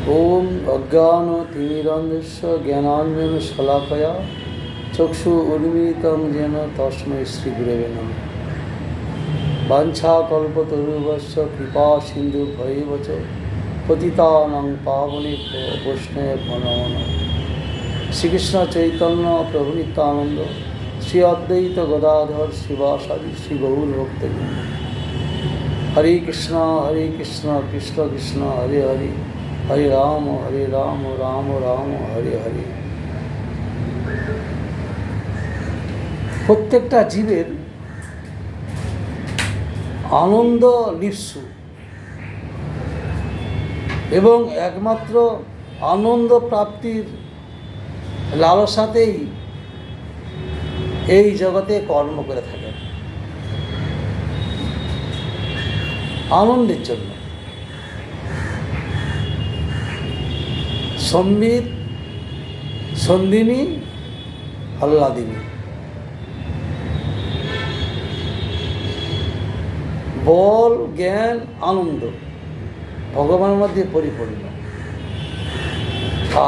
ओम अज्ञानतिमिरान्धस्य ज्ञानाञ्जनशलाकया चक्षुरुन्मीलितं येन तस्मै श्रीगुरवे नमः। वाञ्छाकल्पतरुभ्यश्च कृपासिन्धुभ्यैव च पतितानां पावनेभ्यो वैष्णवेभ्यो नमो नमः। श्रीकृष्ण चैतन्य प्रभु नित्यानंद श्री अद्वैत गदाधर शिवासादि श्री गौर भक्तवृंद। हरे कृष्ण कृष्ण कृष्ण हरे हरे, हरे राम राम राम हरे हरे। प्रत्येकटा जीवेर आनंद लिप्सु एवं एकमात्र आनंद प्राप्तिर लालसातेई এই জগতে কর্ম করে থাকেন আনন্দের জন্য। সম্বিত সন্দিনী আহ্লাদিনী, বল জ্ঞান আনন্দ ভগবানের মধ্যে পরিপূর্ণ।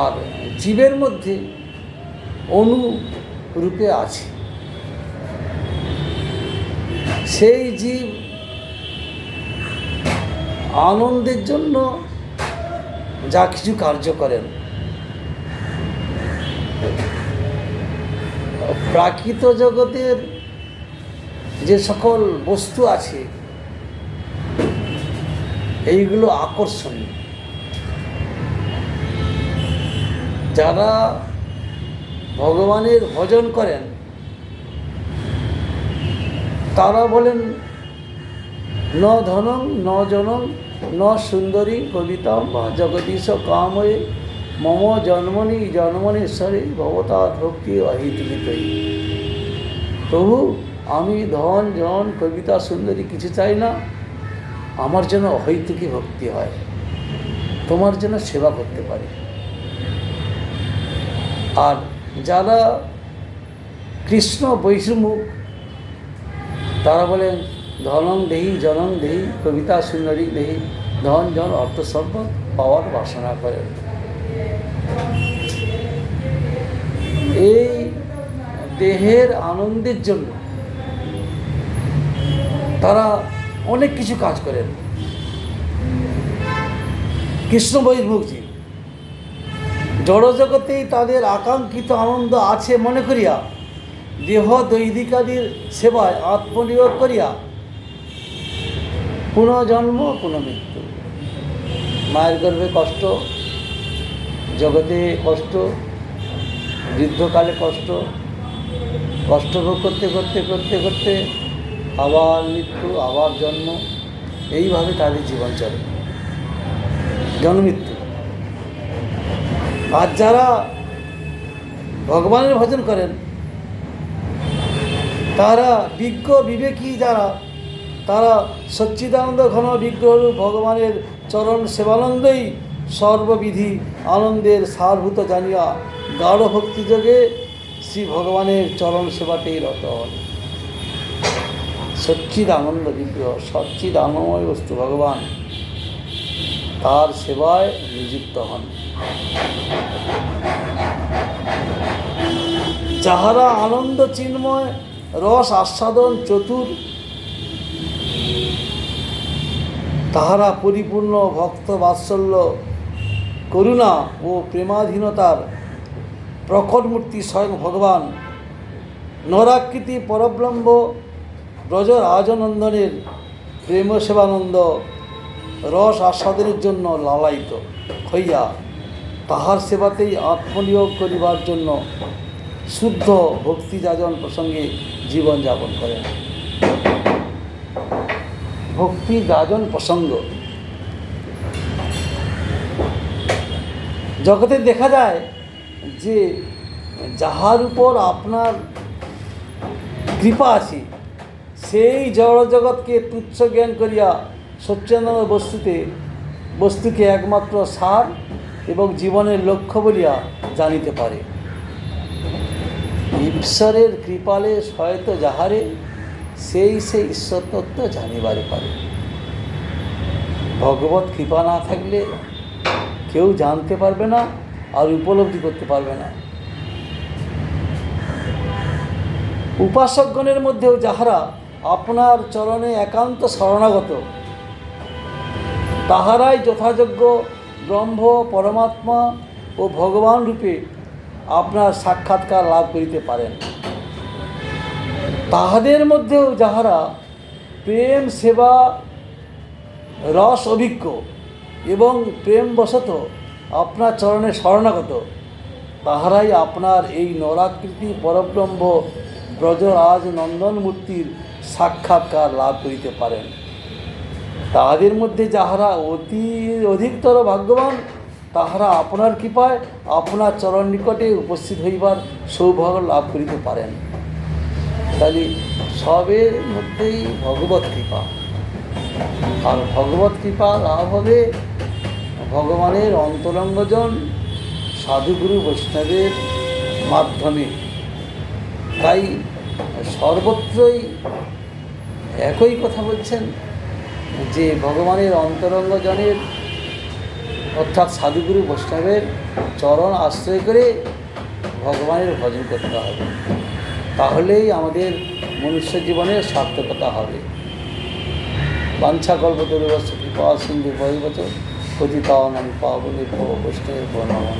আর জীবের মধ্যে অনুরূপে আছে। সেই জীব আনন্দের জন্য যা কিছু কার্য করেন, প্রাকৃত জগতের যে সকল বস্তু আছে এইগুলো আকর্ষণীয়। যারা ভগবানের ভজন করেন তারা বলেন ন ধনং ন জনং ন সুন্দরী কবিতা বা জগদীশ কাময়ে মম জন্মনি জন্মনেশ্বরে ভবতা ভক্তি অহিতলিতই। প্রভু, আমি ধন জন কবিতা সুন্দরী কিছু চাই না, আমার যেন অহৈতুকী ভক্তি হয়, তোমার জন্য সেবা করতে পারি। আর যারা কৃষ্ণ বৈষ্ণব তারা বলেন ধনং দেহি জনং দেহি কবিতা সুন্দরী দেহি, ধন জন অর্থ সম্পদ পাওয়ার বাসনা করেন। এই দেহের আনন্দের জন্য তারা অনেক কিছু কাজ করেন। কৃষ্ণ বৈষ্ণবজি জড়জগতেই তাদের আকাঙ্ক্ষিত আনন্দ আছে মনে করিয়া দেহ দৈদিকাদির সেবায় আত্মনিয়োগ করিয়া পুনর্জন্ম পুনর্মৃত্যু, মায়ের গর্ভে কষ্ট, জগতে কষ্ট, বৃদ্ধকালে কষ্ট, কষ্ট ভোগ করতে করতে করতে করতে আবার মৃত্যু, আবার জন্ম, এইভাবে তাদের জীবন চলে, জন্মমৃত্যু। আর যারা ভগবানের ভজন করেন তারা বিজ্ঞ বিবেকী যারা, তারা সচ্চিদানন্দ ঘন বিগ্রহ ভগবানের চরণ সেবানন্দেই সর্ববিধি আনন্দের সারভূত জানিয়া গাঢ় ভক্তিযোগে শ্রী ভগবানের চরণ সেবাতেই রত হন। সচ্চিদ আনন্দ বিগ্রহ, সচ্চিদ আনন্দময় বস্তু ভগবান, তার সেবায় নিযুক্ত হন। যাহারা আনন্দ চিন্ময় রস আস্বাদন চতুর, তাহারা পরিপূর্ণ ভক্ত বাৎসল্য করুণা ও প্রেমাধীনতার প্রকট মূর্তি স্বয়ং ভগবান নরাকৃতি পরব্রহ্ম ব্রজ রাজনন্দনের প্রেম সেবানন্দ রস আস্বাদনের জন্য লালায়িত হইয়া তাহার সেবাতেই আত্মনিয়োগ করিবার জন্য শুদ্ধ ভক্তিযাজন প্রসঙ্গে জীবনযাপন করেন। ভক্তি যাজন প্রসঙ্গ জগতে দেখা যায় যে যাহার উপর আপনার কৃপা আছে সেই জড়জগৎকে তুচ্ছ জ্ঞান করিয়া সচ্চিদানন্দ বস্তুকে একমাত্র সার এবং জীবনের লক্ষ্য বলিয়া জানিতে পারে। ঈশ্বরের কৃপালে সহায়ত যাহারে সেই ঈশ্বর তত্ত্ব জানিবারে পারে। ভগবত কৃপা না থাকলে কেউ জানতে পারবে না আর উপলব্ধি করতে পারবে না। উপাসকগণের মধ্যেও যাহারা আপনার চরণে একান্ত শরণাগত, তাহারাই যথাযোগ্য ব্রহ্ম, পরমাত্মা ও ভগবান রূপে আপনার সাক্ষাৎকার লাভ করিতে পারেন। তাহাদের মধ্যেও যাহারা প্রেম সেবা রস অভিজ্ঞ এবং প্রেমবশত আপনার চরণে শরণাগত, তাহারাই আপনার এই নরাকৃতি পরব্রহ্ম ব্রজরাজ নন্দন মূর্তির সাক্ষাৎকার লাভ করিতে পারেন। তাহাদের মধ্যে যাহারা অধিকতর ভাগ্যবান, তাহারা আপনার কৃপায় আপনার চরণ নিকটে উপস্থিত হইবার সৌভাগ্য লাভ করিতে পারেন। তাহলে সবের মধ্যেই ভগবত কৃপা, আর ভগবত কৃপা লাভ হবে ভগবানের অন্তরঙ্গজন সাধুগুরু বৈষ্ণবের মাধ্যমে। তাই সর্বত্রই একই কথা বলছেন যে ভগবানের অন্তরঙ্গজনের অর্থাৎ সাধুগুরু বৈষ্ণবের চরণ আশ্রয় করে ভগবানের ভজন করতে হবে, তাহলেই আমাদের মনুষ্য জীবনের সার্থকতা হবে। বাঞ্ছাকল্পতরুভ্যশ্চ কৃপা সিন্ধু ভৈবচ পতিতানাং পাবনেভ্যো বৈষ্ণবেভ্যো নমঃ।